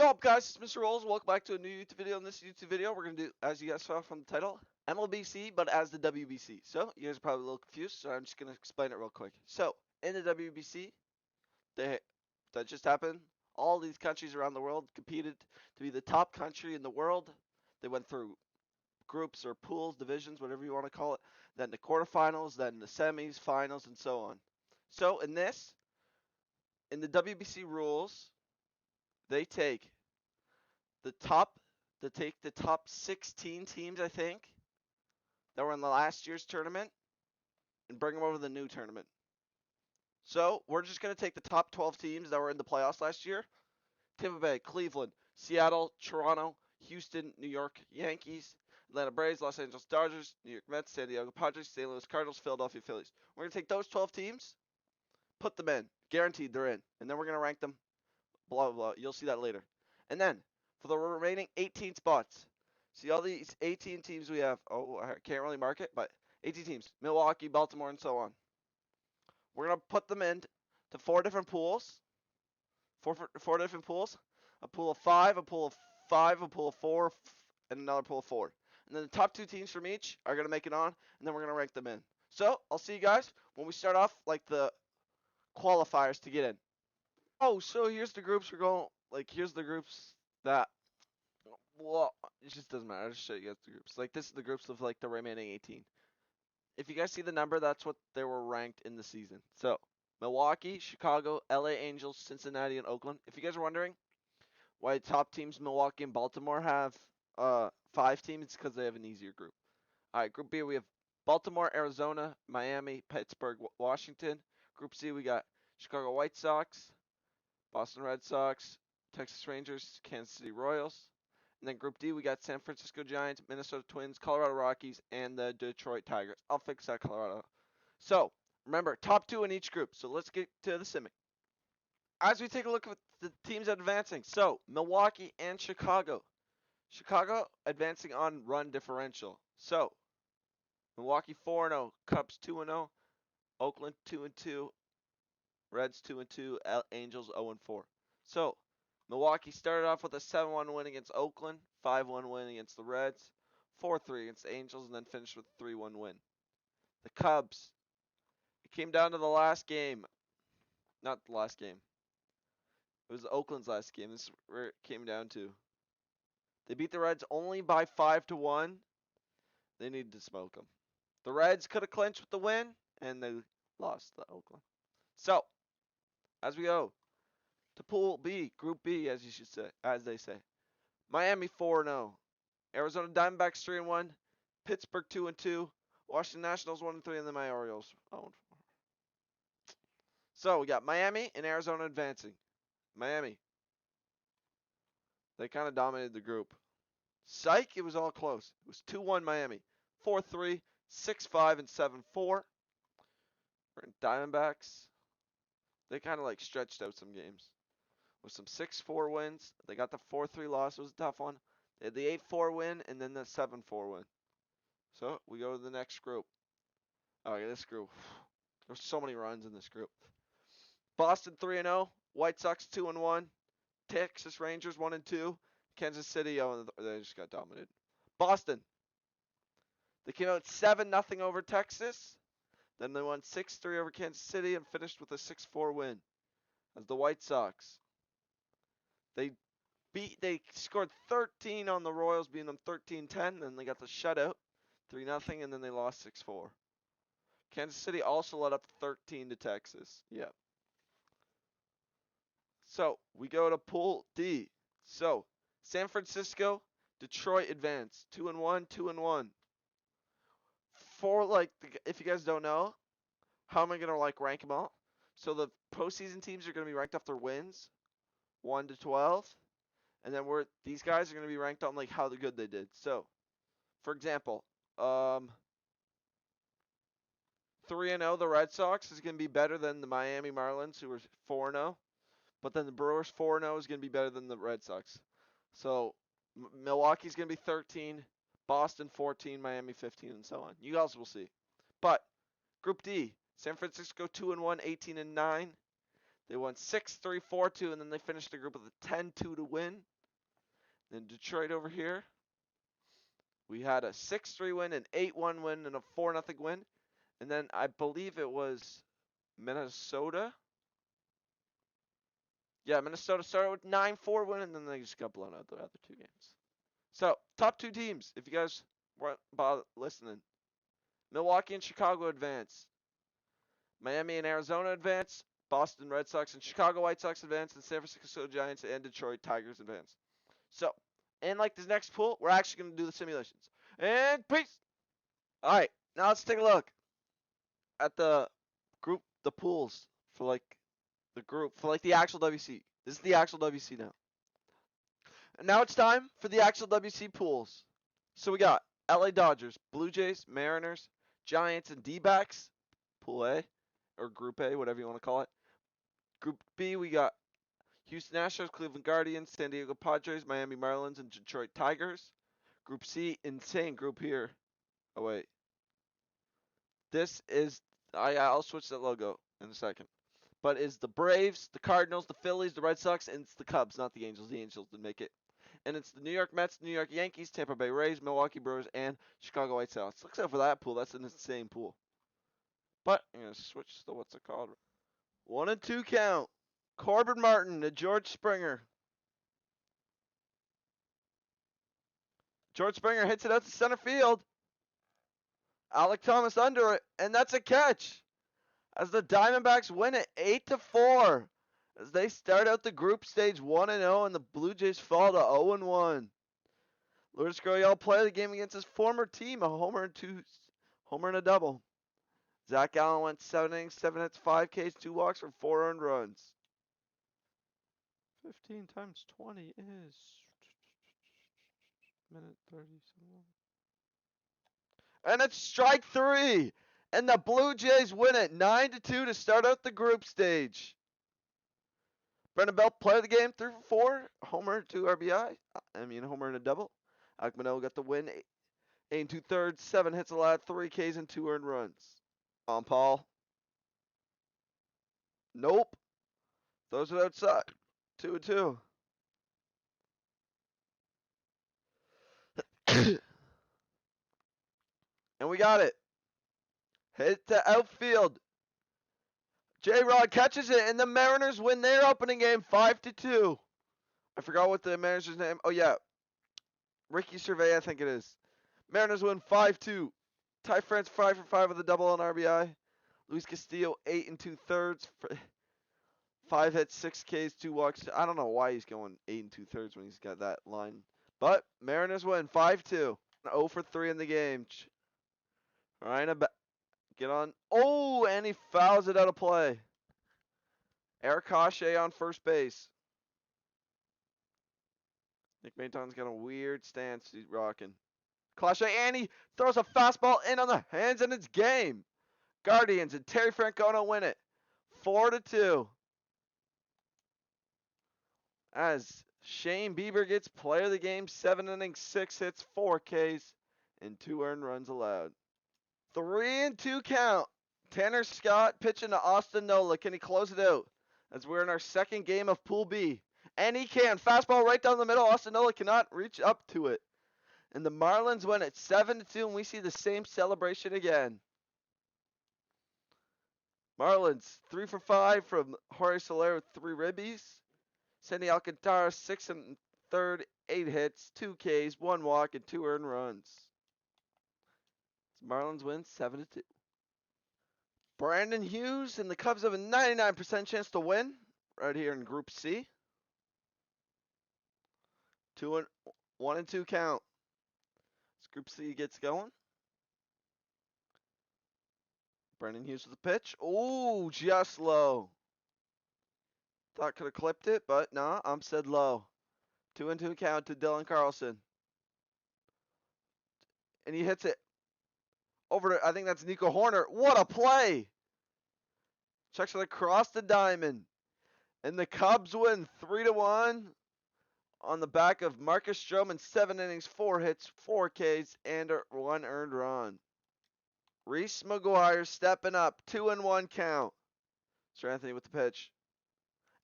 Yo up guys, it's Mr. Rolls. Welcome back to a new YouTube video. In this YouTube video, we're going to do, as you guys saw from the title, MLBC, but as the WBC. So, you guys are probably a little confused, so I'm just going to explain it real quick. So, in the WBC, that just happened, all these countries around the world competed to be the top country in the world. They went through groups or pools, divisions, whatever you want to call it, then the quarterfinals, then the semis, finals, and so on. So, in the WBC rules, they take the top the top 16 teams, I think, that were in the last year's tournament and bring them over to the new tournament. So we're just going to take the top 12 teams that were in the playoffs last year. Tampa Bay, Cleveland, Seattle, Toronto, Houston, New York Yankees, Atlanta Braves, Los Angeles Dodgers, New York Mets, San Diego Padres, St. Louis Cardinals, Philadelphia Phillies. We're going to take those 12 teams, put them in. Guaranteed they're in. And then we're going to rank them. Blah, blah, blah. You'll see that later. And then for the remaining 18 spots, see all these 18 teams we have. Oh, I can't really mark it, but 18 teams. Milwaukee, Baltimore, and so on. We're going to put them into four different pools. Four different pools. A pool of 5, a pool of 5, a pool of 4, and another pool of 4. And then the top 2 teams from each are going to make it on, and then we're going to rank them in. So, I'll see you guys when we start off, like, the qualifiers to get in. Oh, so here's the groups we're going, here's the groups that, well, it just doesn't matter. I'll just show you guys the groups. Like, this is the groups of, like, the remaining 18. If you guys see the number, that's what they were ranked in the season. So, Milwaukee, Chicago, LA Angels, Cincinnati, and Oakland. If you guys are wondering why top teams Milwaukee and Baltimore have 5 teams, it's because they have an easier group. All right, Group B, we have Baltimore, Arizona, Miami, Pittsburgh, Washington. Group C, we got Chicago White Sox, Boston Red Sox, Texas Rangers, Kansas City Royals. And then Group D, we got San Francisco Giants, Minnesota Twins, Colorado Rockies, and the Detroit Tigers. I'll fix that, Colorado. So, remember, top 2 in each group. So let's get to the semi. As we take a look at the teams advancing, so Milwaukee and Chicago. Chicago advancing on run differential. So, Milwaukee 4-0, Cubs 2-0, Oakland 2-2, Reds 2-2, Angels 0-4. So, Milwaukee started off with a 7-1 win against Oakland, 5-1 win against the Reds, 4-3 against the Angels, and then finished with a 3-1 win. The Cubs, it came down to the last game. Not the last game. It was Oakland's last game. This is where it came down to. They beat the Reds only by 5-1. They needed to smoke them. The Reds could have clinched with the win, and they lost to Oakland. So, as we go to Pool B, Group B, as you should say, as they say. Miami 4-0, Arizona Diamondbacks 3-1, Pittsburgh 2-2, Washington Nationals 1-3, and the Miami Orioles 0-4. So we got Miami and Arizona advancing. Miami, they kind of dominated the group. Psych, it was all close. It was 2-1 Miami, 4-3, 6-5, and 7-4. Diamondbacks, they kind of like stretched out some games with some 6-4 wins. They got the 4-3 loss. It was a tough one. They had the 8-4 win and then the 7-4 win. So we go to the next group. Oh, yeah, this group. There's so many runs in this group. Boston 3-0, White Sox 2-1, Texas Rangers 1-2, Kansas City, oh, they just got dominated. Boston, they came out 7-0 over Texas. Then they won 6-3 over Kansas City and finished with a 6-4 win. As the White Sox, they scored 13 on the Royals, beating them 13-10. Then they got the shutout, 3-0, and then they lost 6-4. Kansas City also led up 13 to Texas. Yep. So we go to Pool D. So San Francisco, Detroit advance 2-1, 2-1. For if you guys don't know, how am I gonna rank them all? So the postseason teams are gonna be ranked off their wins, 1 to 12, and then these guys are gonna be ranked on how good they did. So, for example, 3-0, the Red Sox is gonna be better than the Miami Marlins, who were 4-0. But then the Brewers 4-0 is going to be better than the Red Sox. So Milwaukee's going to be 13, Boston 14, Miami 15, and so on. You guys will see. But Group D, San Francisco 2-1, 18-9. They won 6-3, 4-2, and then they finished the group with a 10-2 to win. Then Detroit over here, we had a 6-3 win, an 8-1 win, and a 4-0 win. And then I believe it was Minnesota. Yeah, Minnesota started with 9-4 win, and then they just got blown out the other two games. So, top two teams, if you guys weren't listening. Milwaukee and Chicago advance. Miami and Arizona advance. Boston Red Sox and Chicago White Sox advance. And San Francisco Giants and Detroit Tigers advance. So, in like this next pool, we're actually going to do the simulations. And peace! Alright, now let's take a look at the pools for like the group, for like the actual WC. This is the actual WC now. And now it's time for the actual WC pools. So we got LA Dodgers, Blue Jays, Mariners, Giants, and D-backs. Pool A, or Group A, whatever you want to call it. Group B, we got Houston Astros, Cleveland Guardians, San Diego Padres, Miami Marlins, and Detroit Tigers. Group C, insane group here. Oh, wait. This is, I'll switch that logo in a second. But it's the Braves, the Cardinals, the Phillies, the Red Sox, and it's the Cubs, not the Angels. The Angels didn't make it. And it's the New York Mets, New York Yankees, Tampa Bay Rays, Milwaukee Brewers, and Chicago White Sox. Looks out for that pool. That's an insane pool. But I'm going to switch to what's it called. 1 and 2 count. Corbin Martin to George Springer. George Springer hits it out to center field. Alek Thomas under it, and that's a catch. As the Diamondbacks win it 8-4. As they start out the group stage 1-0, and the Blue Jays fall to 0-1. Lourdes Gurriel played the game against his former team, a homer and a double. Zach Allen went 7 innings, 7 hits, 5 Ks, 2 walks for 4 earned runs. 15 times 20 is minute 30. And it's strike 3. And the Blue Jays win it 9-2 to start out the group stage. Brendan Belt played the game 3 for 4. Homer, 2 RBI. Homer and a double. Alek Manoah got the win. 8 2/3, 7 hits allowed, 3 Ks, and 2 earned runs. On Paul. Nope. Throws it outside. 2-2. And we got it. Hit to outfield. J-Rod catches it, and the Mariners win their opening game 5-2. I forgot what the manager's name. Oh, yeah. Ricky Cervais, I think it is. Mariners win 5-2. Ty France 5 for 5 with a double on RBI. Luis Castillo 8 2/3. 5 hits, 6 Ks, 2 walks. I don't know why he's going 8 2/3 when he's got that line. But Mariners win 5-2. 0 for 3 in the game. Ryan, get on. Oh, and he fouls it out of play. Eric Hache on first base. Nick Maton's got a weird stance he's rocking. Clache, and he throws a fastball in on the hands, and it's game. Guardians and Terry Francona win it 4-2. As Shane Bieber gets player of the game, 7 innings, 6 hits, 4 Ks, and 2 earned runs allowed. 3-2 count. Tanner Scott pitching to Austin Nola. Can he close it out? As we're in our second game of Pool B. And he can. Fastball right down the middle. Austin Nola cannot reach up to it. And the Marlins win it 7-2, and we see the same celebration again. Marlins 3 for 5 from Jorge Soler with 3 ribbies. Sandy Alcantara 6 1/3, 8 hits, 2 Ks, 1 walk, and 2 earned runs. Marlins win 7-2. Brandon Hughes and the Cubs have a 99% chance to win right here in Group C. 1 and 2 count. As Group C gets going. Brandon Hughes with the pitch. Oh, just low. Thought could have clipped it, but nah, I'm said low. 2 and 2 count to Dylan Carlson. And he hits it over to, I think that's Nico Horner. What a play! Checks it across the diamond. And the Cubs win 3-1 on the back of Marcus Stroman. 7 innings, 4 hits, 4 Ks, and 1 earned run. Reese McGuire stepping up. 2 and 1 count. Sir Anthony with the pitch.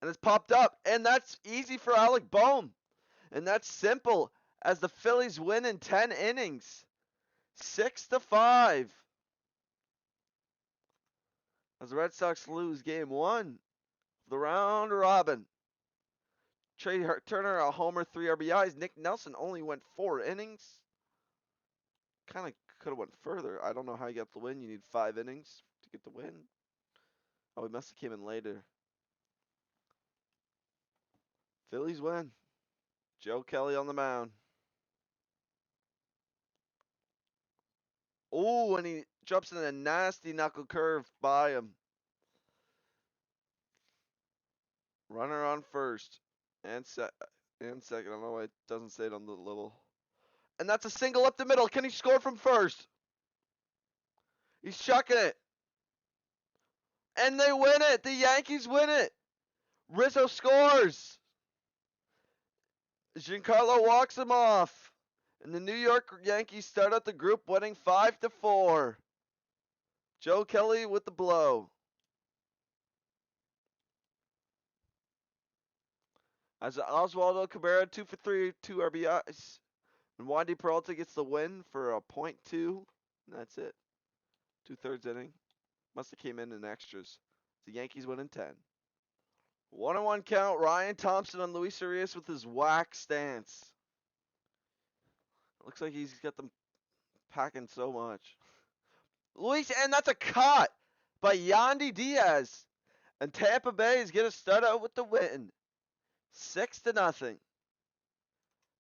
And it's popped up. And that's easy for Alec Bohm. And that's simple as the Phillies win in 10 innings. 6-5. As the Red Sox lose game 1 of the round robin. Trey Turner a homer, 3 RBIs. Nick Nelson only went 4 innings. Kind of could have went further. I don't know how you got the win. You need 5 innings to get the win. Oh, he must have came in later. Phillies win. Joe Kelly on the mound. Oh, and he drops in a nasty knuckle curve by him. Runner on first and second. I don't know why it doesn't say it on the little. And that's a single up the middle. Can he score from first? He's chucking it. And they win it. The Yankees win it. Rizzo scores. Giancarlo walks him off. And the New York Yankees start out the group winning 5-4. Joe Kelly with the blow. As Oswaldo Cabrera 2 for 3, 2 RBIs. And Wandy Peralta gets the win for a .2. And that's it. 2/3 inning. Must have came in extras. The Yankees win in 10. 1-1 count. Ryan Thompson on Luis Urias with his whack stance. Looks like he's got them packing so much. Luis, and that's a cut by Yandy Diaz. And Tampa Bay is going to start out with the win. 6-0.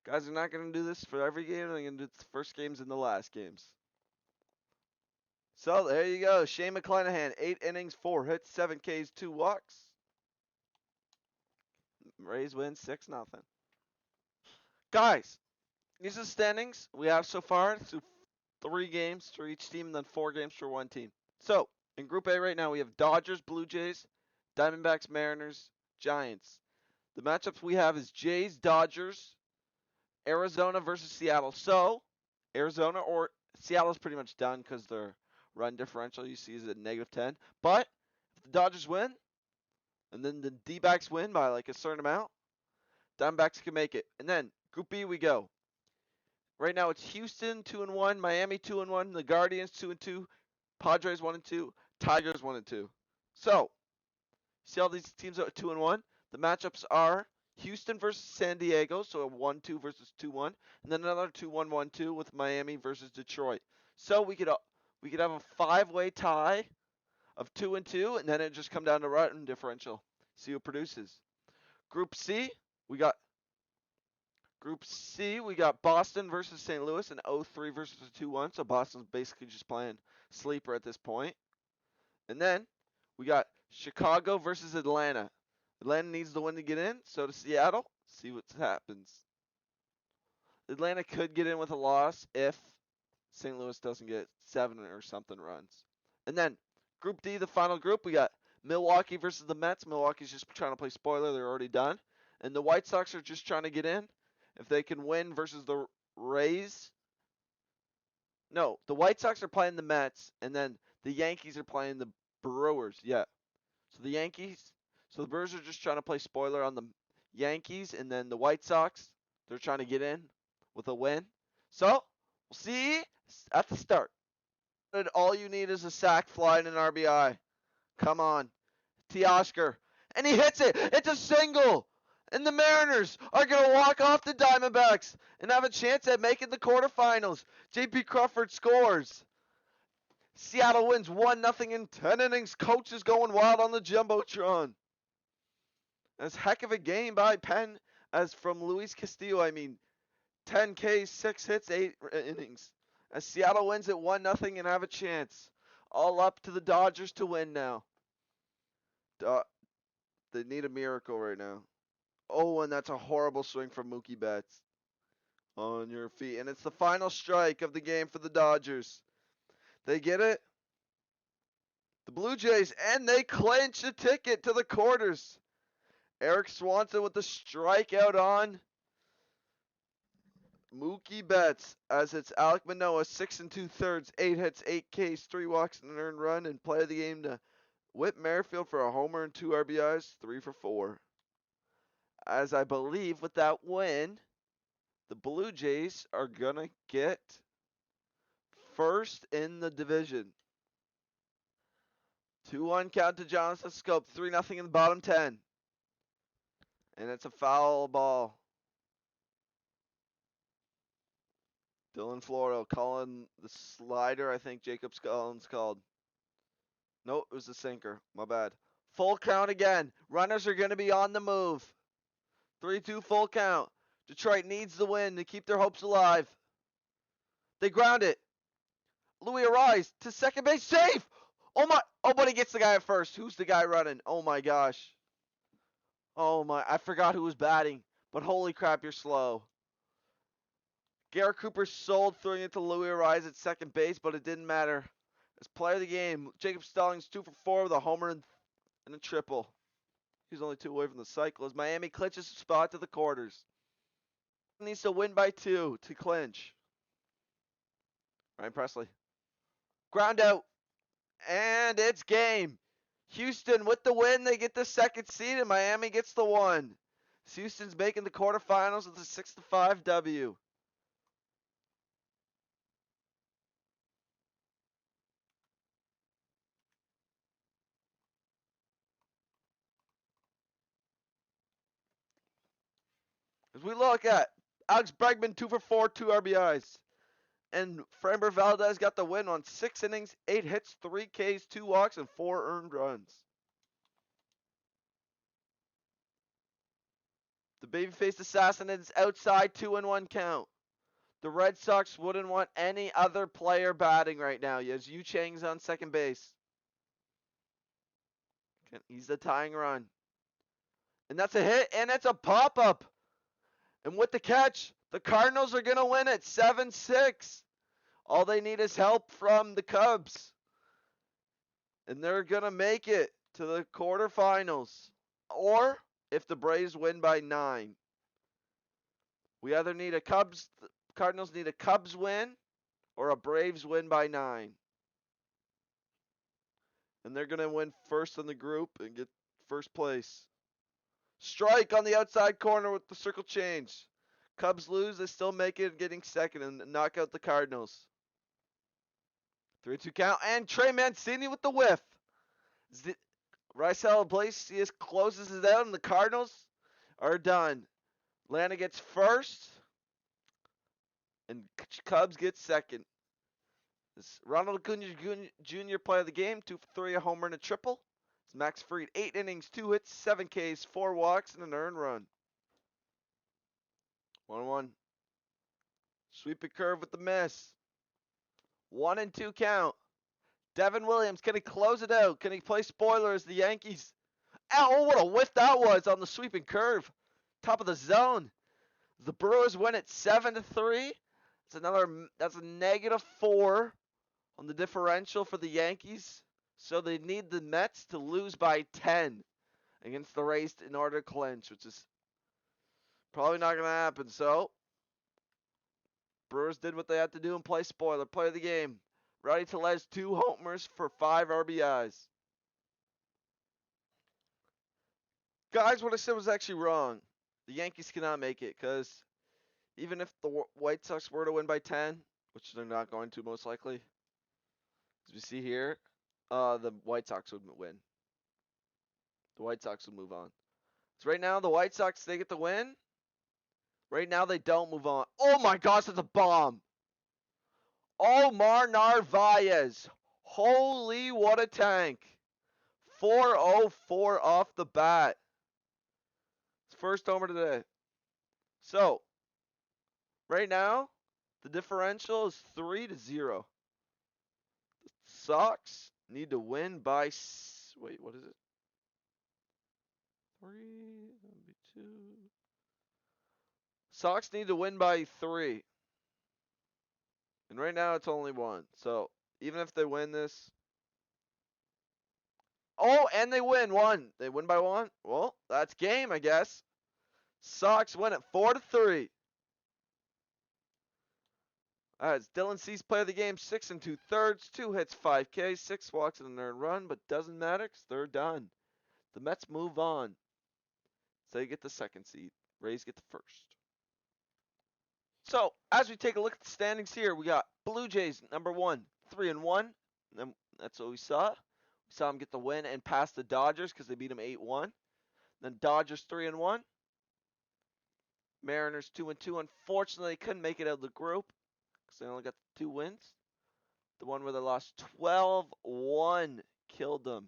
Guys are not going to do this for every game. They're going to do the first games and the last games. So there you go. Shane McClanahan, 8 innings, 4 hits, 7 Ks, 2 walks. Rays win 6-0. Guys, these are the standings we have so far through 3 games for each team and then 4 games for one team. So in Group A right now we have Dodgers, Blue Jays, Diamondbacks, Mariners, Giants. The matchups we have is Jays, Dodgers, Arizona versus Seattle. So Arizona or Seattle's pretty much done because their run differential you see is at -10. But if the Dodgers win, and then the D-backs win by like a certain amount, Diamondbacks can make it. And then Group B we go. Right now it's Houston 2-1, Miami 2-1, the Guardians 2-2, Padres 1-2, Tigers 1-2. So see all these teams are 2-1. The matchups are Houston versus San Diego, so a 1-2 versus 2-1, and then another 2-1, 1-2 with Miami versus Detroit. So we could have a 5-way tie of 2-2, and then it just come down to run differential. See who produces. Group C, we got Boston versus St. Louis, an 0-3 versus a 2-1. So Boston's basically just playing sleeper at this point. And then we got Chicago versus Atlanta. Atlanta needs the win to get in. So does Seattle. See what happens. Atlanta could get in with a loss if St. Louis doesn't get 7 or something runs. And then Group D, the final group, we got Milwaukee versus the Mets. Milwaukee's just trying to play spoiler. They're already done. And the White Sox are just trying to get in. If they can win versus the Rays. No, the White Sox are playing the Mets. And then the Yankees are playing the Brewers. Yeah. So the Brewers are just trying to play spoiler on the Yankees. And then the White Sox, they're trying to get in with a win. So, we'll see at the start. All you need is a sac fly and an RBI. Come on. Teoscar. And he hits it. It's a single. And the Mariners are going to walk off the Diamondbacks and have a chance at making the quarterfinals. J.P. Crawford scores. Seattle wins 1-0 in 10 innings. Coach is going wild on the Jumbotron. That's a heck of a game by Penn, as from Luis Castillo. 10 Ks, 6 hits, 8 innings. As Seattle wins it 1-0 and have a chance. All up to the Dodgers to win now. They need a miracle right now. Oh, and that's a horrible swing from Mookie Betts. On your feet. And it's the final strike of the game for the Dodgers. They get it. The Blue Jays, and they clinch a ticket to the quarters. Eric Swanson with the strikeout on Mookie Betts, as it's Alek Manoah, 6 2/3, 8 hits, 8 Ks, 3 walks, and an earned run, and play of the game to Whit Merrifield for a homer and 2 RBIs, 3 for 4. as I believe with that win, the Blue Jays are going to get first in the division. 2-1 count to Jonathan Schoop. 3-0 in the bottom 10. And it's a foul ball. Dylan Floro calling the slider. I think Jacob Collins called. Nope, it was the sinker. My bad. Full count again. Runners are going to be on the move. 3-2 full count. Detroit needs the win to keep their hopes alive. They ground it. Louis Arise to second base. Safe! Oh my. Oh, but he gets the guy at first. Who's the guy running? Oh my gosh. Oh my. I forgot who was batting. But holy crap, you're slow. Garrett Cooper sold, throwing it to Louis Arise at second base, but it didn't matter. As player of the game, Jacob Stallings 2 for 4 with a homer and a triple. He's only 2 away from the cycle as Miami clinches a spot to the quarters. Needs to win by 2 to clinch. Ryan Presley. Ground out. And it's game. Houston with the win. They get the second seed and Miami gets the 1. Houston's making the quarterfinals with a 6-5 W. As we look at Alex Bregman 2 for 4, 2 RBIs. And Framber Valdez got the win on 6 innings, 8 hits, 3 Ks, 2 walks, and 4 earned runs. The babyface assassin is outside 2-1 count. The Red Sox wouldn't want any other player batting right now. As Yu Chang's on second base. He's the tying run. And that's a hit, and it's a pop-up. And with the catch, the Cardinals are going to win it 7-6. All they need is help from the Cubs. And they're going to make it to the quarterfinals. Or if the Braves win by 9. We either need a Cardinals need a Cubs win or a Braves win by 9. And they're going to win first in the group and get first place. Strike on the outside corner with the circle change. Cubs lose, they still make it, getting second and knock out the Cardinals. 3-2 count, and Trey Mancini with the whiff. Raisel Iglesias closes it out, and the Cardinals are done. Atlanta gets first, and Cubs get second. This Ronald Acuna Jr. play of the game, 2 for 3, a homer and a triple. It's Max Fried, 8 innings, 2 hits, 7 Ks, 4 walks, and an earned run. 1-1. Sweep and curve with the miss. 1-2 count. Devin Williams, can he close it out? Can he play spoiler as the Yankees? Oh, what a whiff that was on the sweeping curve. Top of the zone. The Brewers win it 7-3. That's a -4 on the differential for the Yankees. So they need the Mets to lose by 10 against the Rays in order to clinch, which is probably not going to happen. So Brewers did what they had to do and play spoiler. Play of the game. Rowdy Tellez, 2 homers for 5 RBIs. Guys, what I said was actually wrong. The Yankees cannot make it because even if the White Sox were to win by 10, which they're not going to most likely, as we see here, the White Sox would win. The White Sox would move on. So right now, the White Sox, they get the win. Right now, they don't move on. Oh my gosh, that's a bomb. Omar Narvaez. Holy, what a tank. 404 off the bat. His first homer today. So, right now, the differential is 3-0. The Sox need to win by, wait, what is it? 3, that would be 2. Sox need to win by 3. And right now it's only 1. So even if they win this. Oh, and they win 1. They win by 1. Well, that's game, I guess. Sox win it 4-3. All right, it's Dylan Cease play of the game, 6 2/3, 2 hits, 5 Ks, 6 walks and an earned run, but doesn't matter because they're done. The Mets move on. they get the 2nd seed. Rays get the 1st. So, as we take a look at the standings here, we got Blue Jays, number 1, 3-1. And that's what we saw. We saw them get the win and pass the Dodgers because they beat them 8-1. Then Dodgers 3-1. Mariners 2-2. Unfortunately, they couldn't make it out of the group because they only got 2 wins. The one where they lost 12-1 killed them.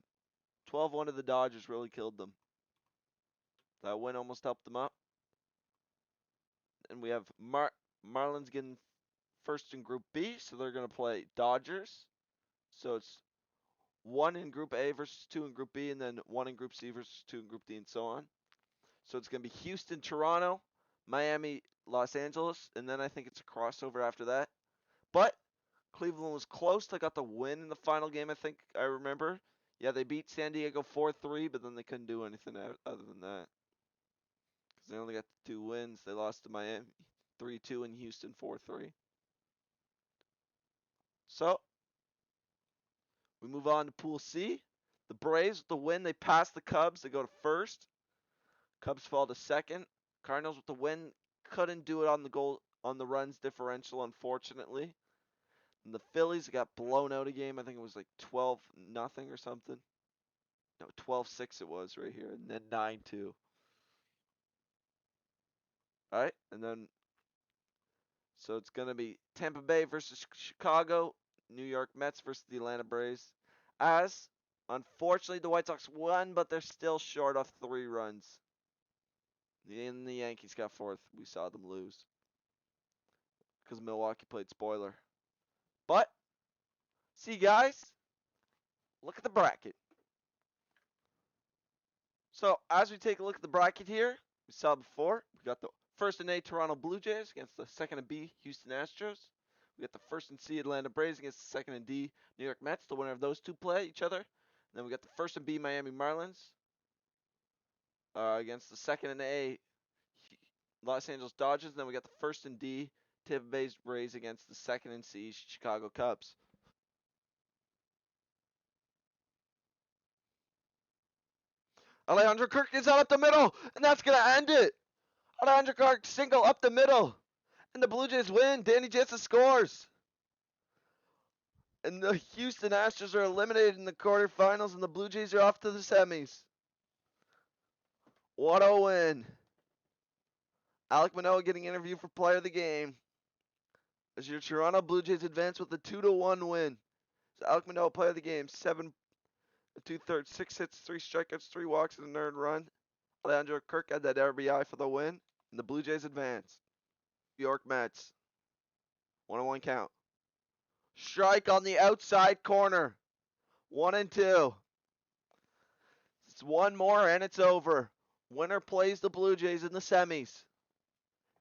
12-1 to the Dodgers really killed them. That win almost helped them up. And we have Marlins getting 1st in Group B, so they're going to play Dodgers. So it's 1 in Group A versus 2 in Group B, and then 1 in Group C versus 2 in Group D, and so on. So it's going to be Houston, Toronto, Miami, Los Angeles, and then I think it's a crossover after that. But Cleveland was close. They got the win in the final game, I think I remember. Yeah, they beat San Diego 4-3, but then they couldn't do anything other than that. Because they only got the 2 wins. They lost to Miami 3-2 and Houston 4-3. So, we move on to Pool C. The Braves with the win, they pass the Cubs. They go to 1st. Cubs fall to 2nd. Cardinals with the win couldn't do it on the runs differential, unfortunately. And the Phillies got blown out a game. I think it was like 12-0 or something. No, 12-6 it was right here, and then 9-2. All right, and then so it's gonna be Tampa Bay versus Chicago, New York Mets versus the Atlanta Braves. As unfortunately the White Sox won, but they're still short of 3 runs. And the Yankees got 4th. We saw them lose because Milwaukee played spoiler. But see, guys, look at the bracket. So as we take a look at the bracket here, we saw before, we got the 1st and A Toronto Blue Jays against the 2nd and B Houston Astros. We got the 1st and C Atlanta Braves against the 2nd and D New York Mets. The winner of those 2 play each other. And then we got the 1st and B Miami Marlins against the 2nd and A Los Angeles Dodgers. And then we got the 1st and D Tampa Bay Rays against the 2nd and C Chicago Cubs. Alejandro Kirk gets out up the middle, and that's going to end it. Alejandro Kirk single up the middle, and the Blue Jays win. Danny Jansen scores. And the Houston Astros are eliminated in the quarterfinals, and the Blue Jays are off to the semis. What a win. Alek Manoah getting interviewed for player of the game. As your Toronto Blue Jays advance with a 2-1 win. So Alek Manoah, player of the game, 7 2/3, 6 hits, 3 strikeouts, 3 walks, and an earned run. Alejandro Kirk had that RBI for the win, and the Blue Jays advance. New York Mets. 1-1 count. Strike on the outside corner. 1-2. It's one more and it's over. Winner plays the Blue Jays in the semis.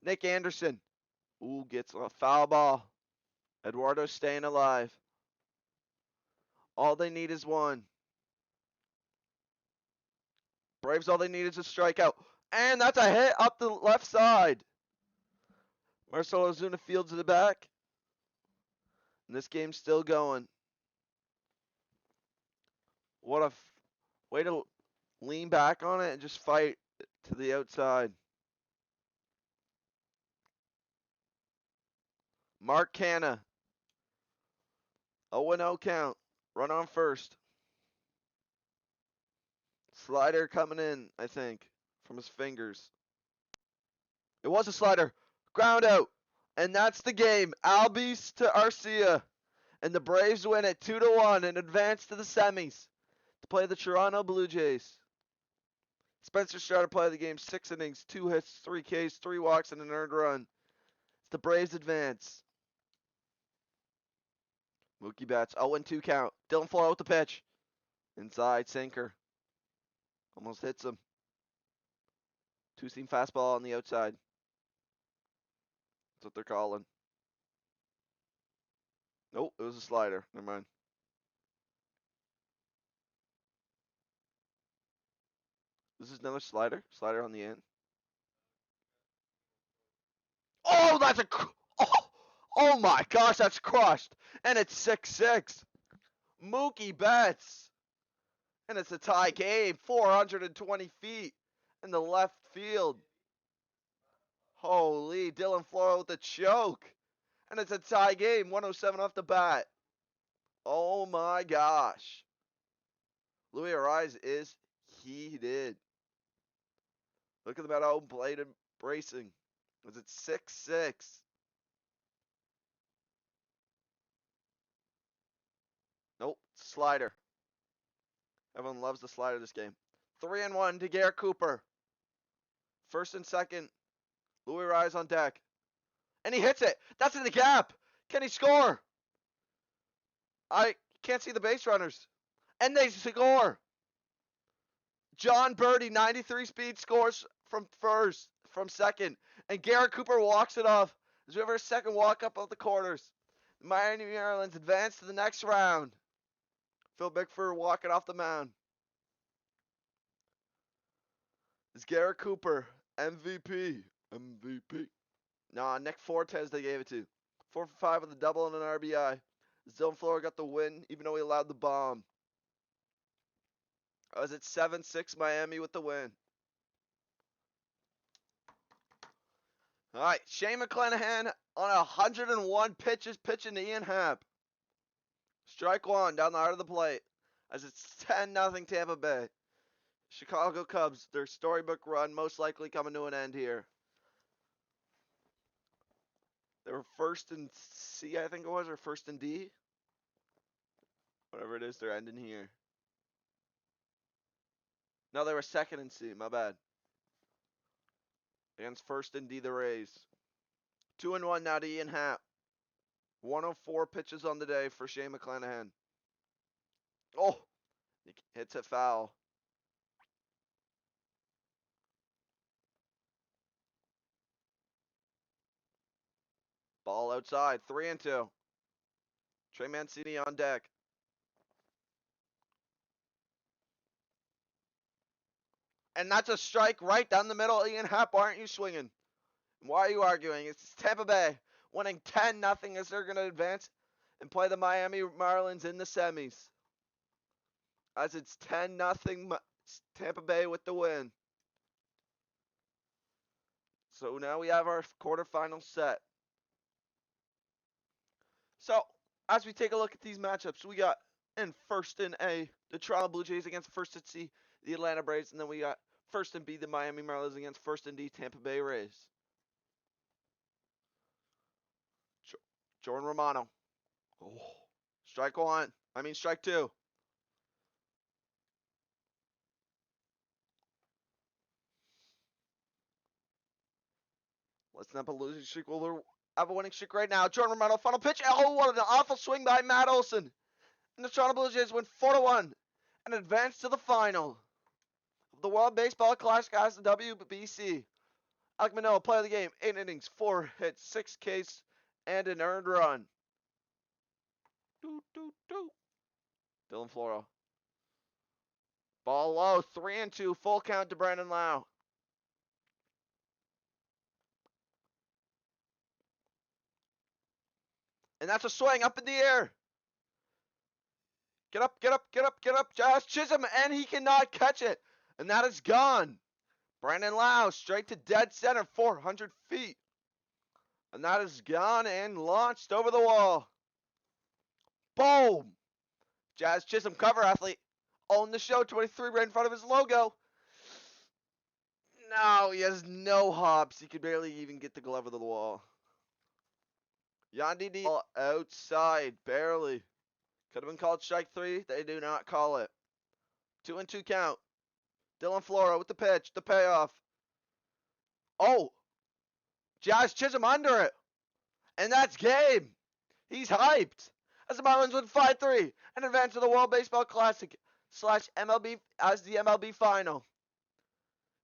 Nick Anderson. Ooh, gets a foul ball. Eduardo staying alive. All they need is 1. Braves, all they need is a strikeout. And that's a hit up the left side. Marcell Ozuna fields to the back. And this game's still going. What a way to lean back on it and just fight to the outside. Mark Canha. 0-0 count. Run on first. Slider coming in, I think, from his fingers. It was a slider. Ground out. And that's the game. Albies to Arcia. And the Braves win it 2-1 and advance to the semis to play the Toronto Blue Jays. Spencer Strider play of the game, 6 innings, 2 hits, 3 Ks, 3 walks, and an earned run. The Braves advance. Mookie Betts, 0-2 count. Dylan Floro with the pitch. Inside sinker. Almost hits him. 2-seam fastball on the outside. That's what they're calling. Nope, it was a slider. Never mind. This is another slider. Slider on the end. Oh, that's a... Oh my gosh, that's crushed. And it's 6-6. Mookie Betts. And it's a tie game. 420 feet in the left field. Holy, Dylan Floro with a choke. And it's a tie game, 107 off the bat. Oh my gosh. Luis Arraez is heated. Look at the metal blade bracing. Was it 6-6? Nope, slider. Everyone loves the slider this game. 3-1 to Garrett Cooper. First and second. Luis Arraez on deck. And he hits it. That's in the gap. Can he score? I can't see the base runners. And they score. John Birdie, 93 speed, scores from second. And Garrett Cooper walks it off. As we have our second walk up of the quarters. The Miami Marlins advance to the next round. Phil Bickford walking off the mound. It's Garrett Cooper, MVP. MVP. Nah, Nick Fortes they gave it to. 4 for 5 with a double and an RBI. Dylan Floro got the win, even though he allowed the bomb. I was at 7-6 Miami with the win. All right, Shane McClanahan on 101 pitches pitching to Ian Happ. Strike one down the heart of the plate as it's 10-0 Tampa Bay. Chicago Cubs, their storybook run most likely coming to an end here. They were first in C, I think it was, or first in D. Whatever it is, they're ending here. No, they were second in C, my bad. Against first in D, the Rays. 2-1 now to Ian Happ. 104 pitches on the day for Shane McClanahan. Oh, he hits it foul. Ball outside, 3-2. Trey Mancini on deck. And that's a strike right down the middle. Ian Happ, why aren't you swinging? Why are you arguing? It's Tampa Bay winning 10-0 as they're going to advance and play the Miami Marlins in the semis. As it's 10-0 Tampa Bay with the win. So now we have our quarterfinal set. So, as we take a look at these matchups, we got in first in A, the Toronto Blue Jays against first in C, the Atlanta Braves, and then we got first in B, the Miami Marlins against first in D, Tampa Bay Rays. Jordan Romano. Oh, strike two. Let's not have a losing streak. We'll have a winning streak right now. Jordan Romano, final pitch. Oh, what an awful swing by Matt Olson. And the Toronto Blue Jays win 4-1 and advance to the final of the World Baseball Classic as the WBC. Alek Manoah, player of the game, 8 innings, 4 hits, 6 Ks, and an earned run. Dylan Floro. Ball low, 3-2, full count to Brandon Lowe. And that's a swing up in the air. Get up, get up, get up, get up. Jazz Chisholm, and he cannot catch it. And that is gone. Brandon Lowe straight to dead center, 400 feet. And that is gone and launched over the wall. Boom. Jazz Chisholm, cover athlete. On the show, 23 right in front of his logo. No, he has no hops. He could barely even get the glove of the wall. Yandy D outside, barely. Could have been called strike 3. They do not call it. 2-2 count. Dylan Floro with the pitch, the payoff. Oh, Jazz Chisholm under it. And that's game. He's hyped. As the Marlins win 5-3 and advance to the World Baseball Classic / MLB as the MLB final.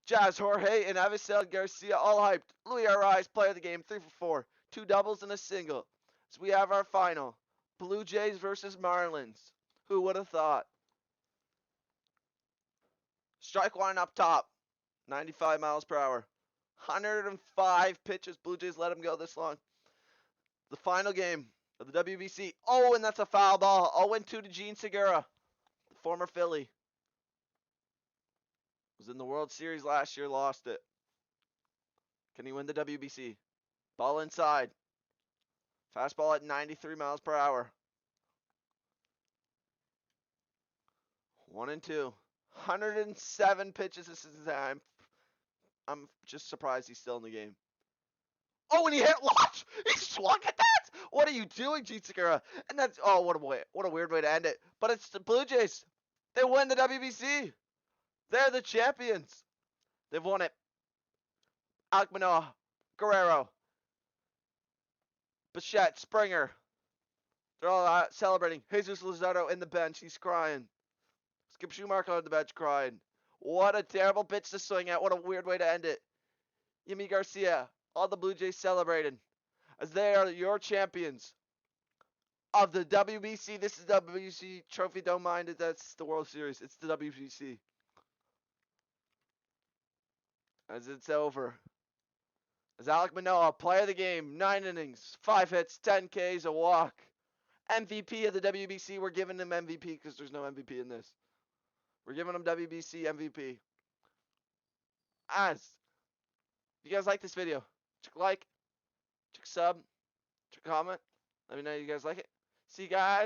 Jazz, Jorge, and Avisail Garcia all hyped. Luis Arraez, player of the game, 3 for 4. 2 doubles and a single. So we have our final. Blue Jays versus Marlins. Who would have thought? Strike one up top. 95 miles per hour. 105 pitches. Blue Jays let him go this long. The final game of the WBC. Oh, and that's a foul ball. 0-2 to Gene Segura, the former Philly. Was in the World Series last year, lost it. Can he win the WBC? Ball inside. Fastball at 93 miles per hour. 1-2. 107 pitches this is time. I'm just surprised he's still in the game. Oh, and he hit. Watch! He swung at that! What are you doing, Jeet Segura? And that's what a weird way to end it. But it's the Blue Jays. They win the WBC. They're the champions. They've won it. Alek Manoah, Guerrero, Bichette, Springer. They're all out celebrating. Jesus Luzardo in the bench. He's crying. Skip Schumacher on the bench crying. What a terrible pitch to swing at. What a weird way to end it. Yimi Garcia, all the Blue Jays celebrating as they are your champions of the WBC. This is the WBC trophy. Don't mind it. That's the World Series. It's the WBC. As it's over. As Alek Manoah, player of the game, 9 innings, 5 hits, 10 Ks, a walk. MVP of the WBC. We're giving him MVP because there's no MVP in this. We're giving him WBC MVP. As if you guys like this video, check like, check sub, check comment. Let me know you guys like it. See you guys.